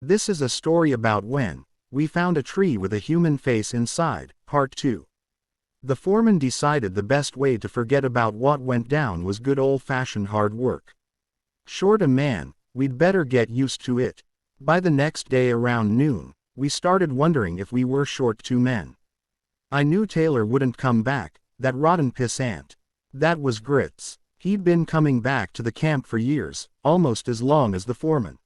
This is a story about when we found a tree with a human face inside, part 2. The foreman decided the best way to forget about what went down was good old-fashioned hard work. Short a man, we'd better get used to it. By the next day around noon, we started wondering if we were short 2 men. I knew Taylor wouldn't come back, that rotten pissant. That was Grits. He'd been coming back to the camp for years, almost as long as the foreman.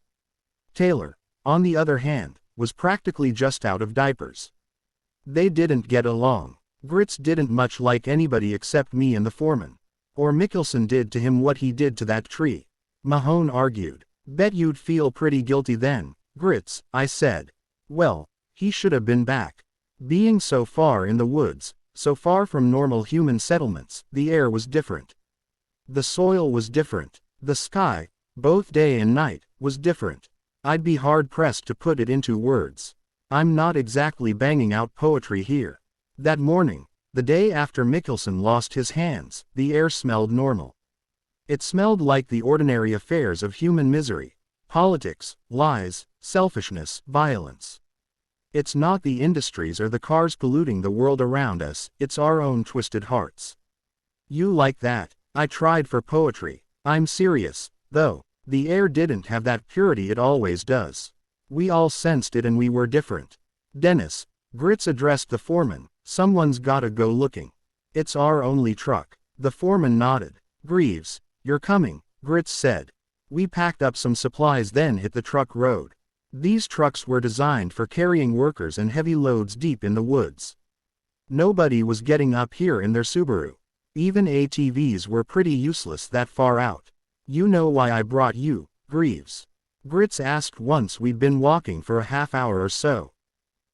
Taylor, on the other hand, was practically just out of diapers. They didn't get along. Grits didn't much like anybody except me and the foreman. Or Mickelson did to him what he did to that tree. Mahone argued. Bet you'd feel pretty guilty then, Grits, I said. Well, he should have been back. Being so far in the woods, so far from normal human settlements, the air was different. The soil was different. The sky, both day and night, was different. I'd be hard-pressed to put it into words. I'm not exactly banging out poetry here. That morning, the day after Mickelson lost his hands, the air smelled normal. It smelled like the ordinary affairs of human misery. Politics, lies, selfishness, violence. It's not the industries or the cars polluting the world around us, it's our own twisted hearts. You like that? I tried for poetry. I'm serious, though. The air didn't have that purity it always does. We all sensed it and we were different. Dennis, Grits addressed the foreman, someone's gotta go looking. It's our only truck. The foreman nodded. Greaves, you're coming, Grits said. We packed up some supplies then hit the truck road. These trucks were designed for carrying workers and heavy loads deep in the woods. Nobody was getting up here in their Subaru. Even ATVs were pretty useless that far out. You know why I brought you, Greaves? Grits asked once we'd been walking for a half hour or so.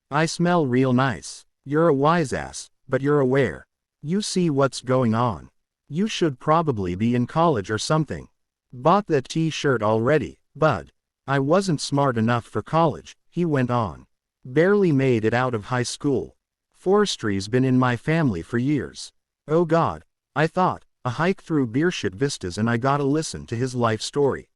I smell real nice. You're a wise ass, but you're aware. You see what's going on. You should probably be in college or something. Bought that t-shirt already, bud. I wasn't smart enough for college, he went on. Barely made it out of high school. Forestry's been in my family for years. Oh God, I thought, a hike through beershit vistas and I gotta listen to his life story.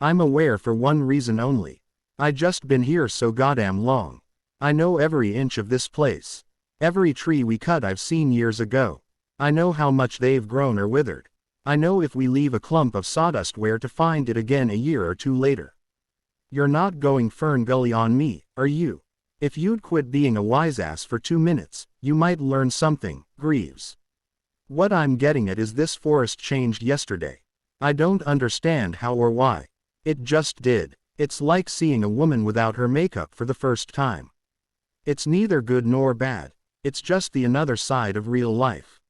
I'm aware for one reason only. I just been here so goddamn long. I know every inch of this place. Every tree we cut I've seen years ago. I know how much they've grown or withered. I know if we leave a clump of sawdust where to find it again a year or two later. You're not going Fern Gully on me, are you? If you'd quit being a wise-ass for 2 minutes, you might learn something, Greaves. What I'm getting at is this forest changed yesterday. I don't understand how or why. It just did. It's like seeing a woman without her makeup for the first time. It's neither good nor bad. It's just the another side of real life.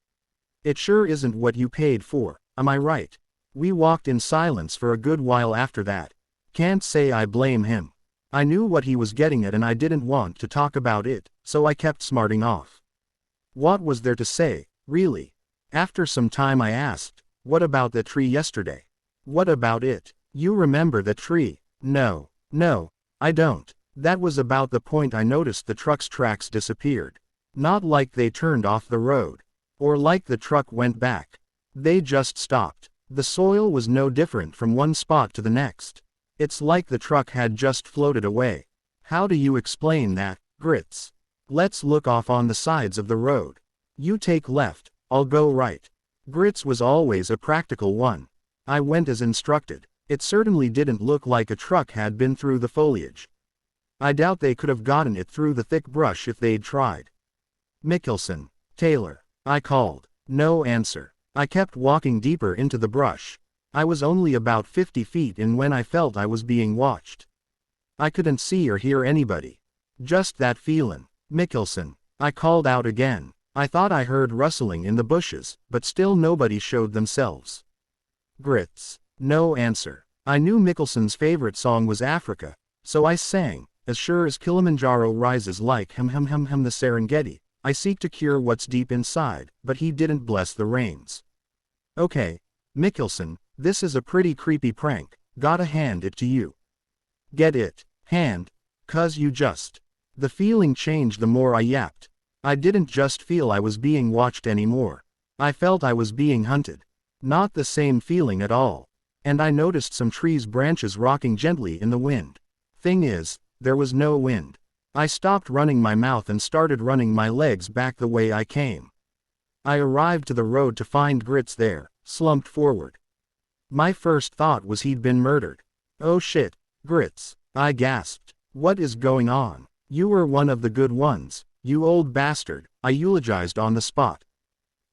It sure isn't what you paid for, am I right? We walked in silence for a good while after that. Can't say I blame him. I knew what he was getting at and I didn't want to talk about it, so I kept smarting off. What was there to say, really? After some time I asked, what about the tree yesterday? What about it? You remember the tree? No, I don't. That was about the point I noticed the truck's tracks disappeared. Not like they turned off the road. Or like the truck went back. They just stopped. The soil was no different from one spot to the next. It's like the truck had just floated away. How do you explain that, Grits? Let's look off on the sides of the road. You take left, I'll go right. Grits was always a practical one. I went as instructed. It certainly didn't look like a truck had been through the foliage. I doubt they could have gotten it through the thick brush if they'd tried. Mickelson. Taylor. I called. No answer. I kept walking deeper into the brush. I was only about 50 feet in when I felt I was being watched. I couldn't see or hear anybody. Just that feelin'. Mickelson. I called out again. I thought I heard rustling in the bushes, but still nobody showed themselves. Grits. No answer. I knew Mickelson's favorite song was Africa, so I sang, as sure as Kilimanjaro rises like the Serengeti, I seek to cure what's deep inside, but he didn't bless the rains. Okay, Mickelson, this is a pretty creepy prank, gotta hand it to you. Get it, hand, 'cause you just. The feeling changed the more I yapped. I didn't just feel I was being watched anymore. I felt I was being hunted. Not the same feeling at all. And I noticed some trees' branches rocking gently in the wind. Thing is, there was no wind. I stopped running my mouth and started running my legs back the way I came. I arrived to the road to find Grits there, slumped forward. My first thought was he'd been murdered. Oh shit, Grits, I gasped. What is going on? You were one of the good ones, you old bastard, I eulogized on the spot.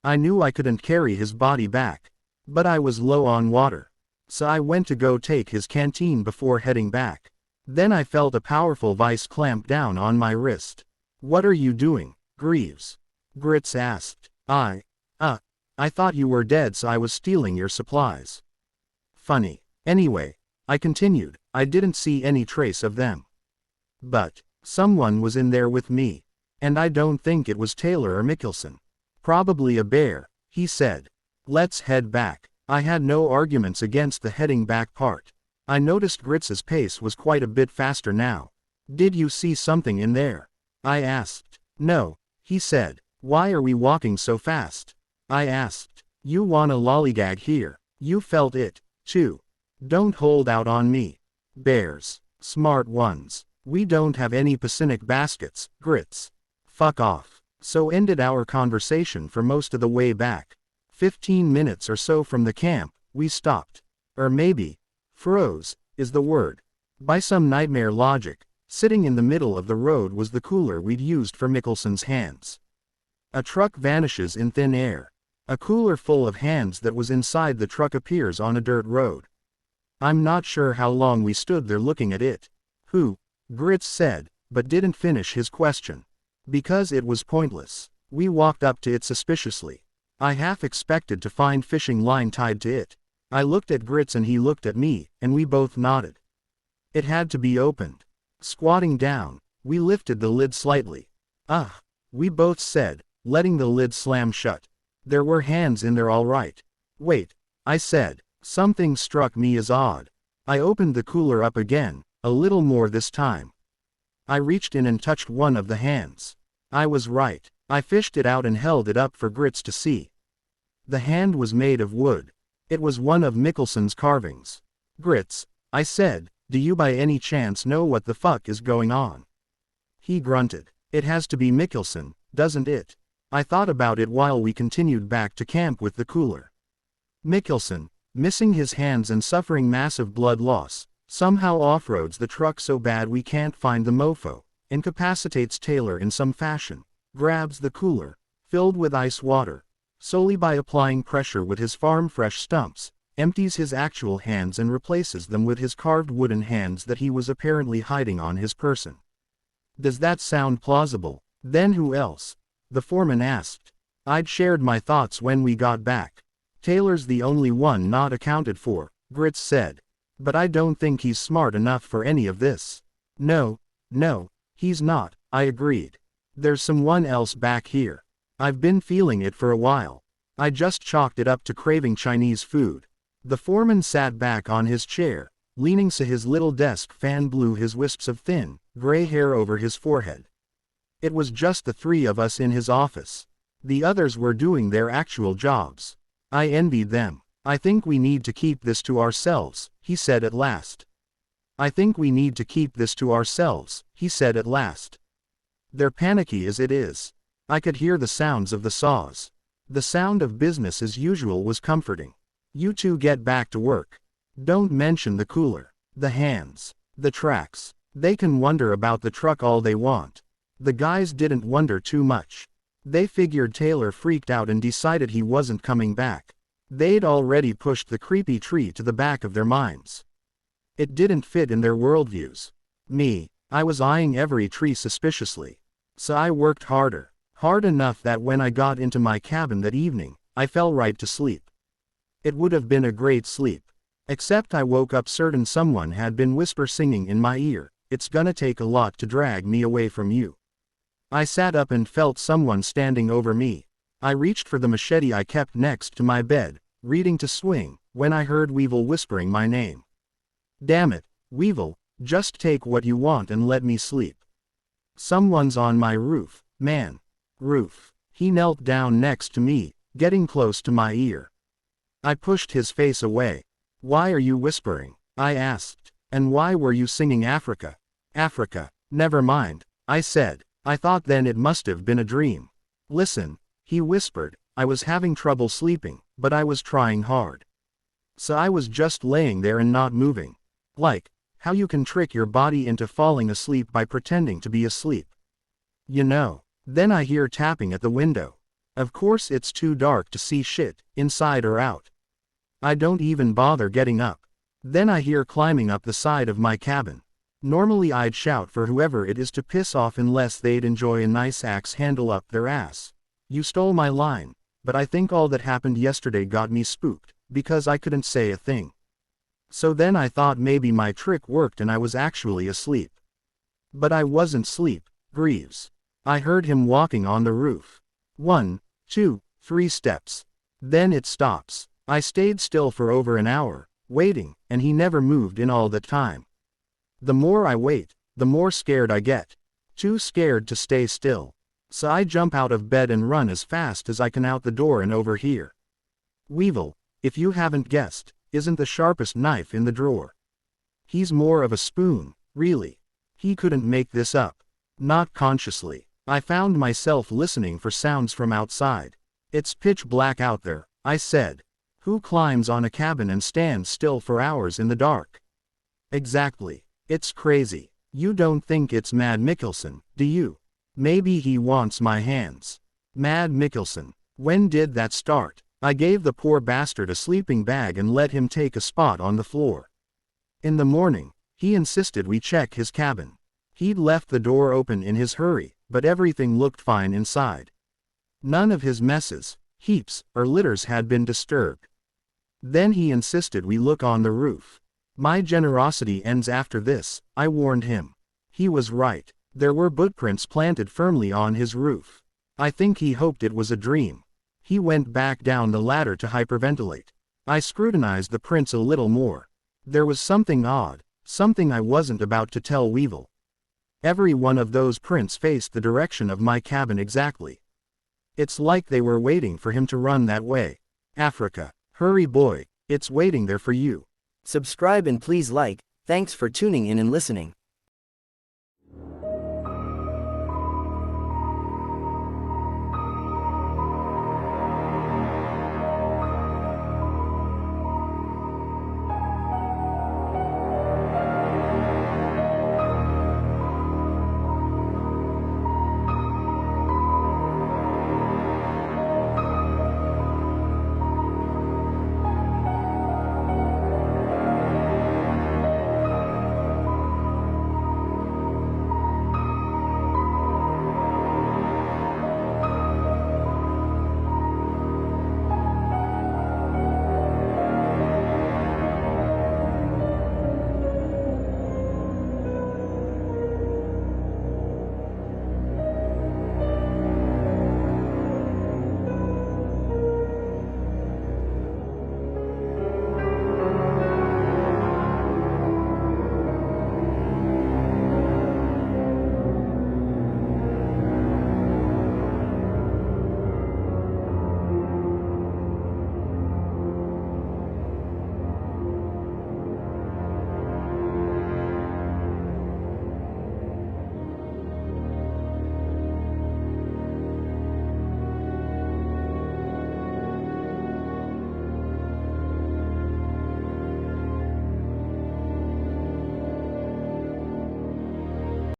I knew I couldn't carry his body back. But I was low on water. So I went to go take his canteen before heading back. Then I felt a powerful vice clamp down on my wrist. What are you doing, Greaves? Grits asked. I thought you were dead, so I was stealing your supplies. Funny. Anyway, I continued, I didn't see any trace of them. But someone was in there with me. And I don't think it was Taylor or Mickelson. Probably a bear, he said. Let's head back. I had no arguments against the heading back part. I noticed Grits's pace was quite a bit faster now. Did you see something in there? I asked. No, he said. Why are we walking so fast? I asked. You wanna lollygag here. You felt it, too. Don't hold out on me. Bears. Smart ones. We don't have any Pacific baskets, Grits. Fuck off. So ended our conversation for most of the way back. 15 minutes or so from the camp, we stopped. Or maybe, froze, is the word. By some nightmare logic, sitting in the middle of the road was the cooler we'd used for Mickelson's hands. A truck vanishes in thin air. A cooler full of hands that was inside the truck appears on a dirt road. I'm not sure how long we stood there looking at it. Who? Grits said, but didn't finish his question. Because it was pointless. We walked up to it suspiciously. I half expected to find fishing line tied to it. I looked at Grits and he looked at me, and we both nodded. It had to be opened. Squatting down, we lifted the lid slightly. We both said, letting the lid slam shut. There were hands in there all right. Wait, I said. Something struck me as odd. I opened the cooler up again, a little more this time. I reached in and touched one of the hands. I was right. I fished it out and held it up for Grits to see. The hand was made of wood. It was one of Mickelson's carvings. Grits, I said, do you by any chance know what the fuck is going on? He grunted. It has to be Mickelson, doesn't it? I thought about it while we continued back to camp with the cooler. Mickelson, missing his hands and suffering massive blood loss, somehow off-roads the truck so bad we can't find the mofo, incapacitates Taylor in some fashion, grabs the cooler, filled with ice water, solely by applying pressure with his farm-fresh stumps, empties his actual hands and replaces them with his carved wooden hands that he was apparently hiding on his person. Does that sound plausible? Then who else? The foreman asked. I'd shared my thoughts when we got back. Taylor's the only one not accounted for, Grits said. But I don't think he's smart enough for any of this. No, he's not, I agreed. There's someone else back here. I've been feeling it for a while. I just chalked it up to craving Chinese food. The foreman sat back on his chair, leaning so his little desk fan blew his wisps of thin, gray hair over his forehead. It was just the three of us in his office. The others were doing their actual jobs. I envied them. I think we need to keep this to ourselves, he said at last. I think we need to keep this to ourselves, he said at last. They're panicky as it is. I could hear the sounds of the saws. The sound of business as usual was comforting. You two get back to work. Don't mention the cooler, the hands, the tracks. They can wonder about the truck all they want. The guys didn't wonder too much. They figured Taylor freaked out and decided he wasn't coming back. They'd already pushed the creepy tree to the back of their minds. It didn't fit in their worldviews. Me, I was eyeing every tree suspiciously. So I worked harder. Hard enough that when I got into my cabin that evening, I fell right to sleep. It would have been a great sleep. Except I woke up certain someone had been whisper singing in my ear, "It's gonna take a lot to drag me away from you." I sat up and felt someone standing over me. I reached for the machete I kept next to my bed, reading to swing, when I heard Weevil whispering my name. Damn it, Weevil, just take what you want and let me sleep. Someone's on my roof, man. Roof. He knelt down next to me, getting close to my ear. I pushed his face away. Why are you whispering? I asked. And why were you singing Africa? Africa. Never mind, I said. I thought then it must have been a dream. Listen, he whispered, I was having trouble sleeping, but I was trying hard. So I was just laying there and not moving. Like, how you can trick your body into falling asleep by pretending to be asleep. You know. Then I hear tapping at the window. Of course it's too dark to see shit, inside or out. I don't even bother getting up. Then I hear climbing up the side of my cabin. Normally I'd shout for whoever it is to piss off unless they'd enjoy a nice axe handle up their ass. You stole my line, but I think all that happened yesterday got me spooked, because I couldn't say a thing. So then I thought maybe my trick worked and I was actually asleep. But I wasn't asleep, Greaves. I heard him walking on the roof. 1, 2, 3 steps. Then it stops. I stayed still for over an hour, waiting, and he never moved in all that time. The more I wait, the more scared I get. Too scared to stay still. So I jump out of bed and run as fast as I can out the door and over here. Weevil, if you haven't guessed, isn't the sharpest knife in the drawer. He's more of a spoon, really. He couldn't make this up. Not consciously. I found myself listening for sounds from outside. It's pitch black out there, I said. Who climbs on a cabin and stands still for hours in the dark? Exactly. It's crazy. You don't think it's Mad Mikkelsen, do you? Maybe he wants my hands. Mad Mikkelsen. When did that start? I gave the poor bastard a sleeping bag and let him take a spot on the floor. In the morning, he insisted we check his cabin. He'd left the door open in his hurry, but everything looked fine inside. None of his messes, heaps, or litters had been disturbed. Then he insisted we look on the roof. My generosity ends after this, I warned him. He was right. There were footprints planted firmly on his roof. I think he hoped it was a dream. He went back down the ladder to hyperventilate. I scrutinized the prints a little more. There was something odd, something I wasn't about to tell Weevil. Every one of those prints faced the direction of my cabin exactly. It's like they were waiting for him to run that way. Africa, hurry boy, it's waiting there for you. Subscribe and please like. Thanks for tuning in and listening.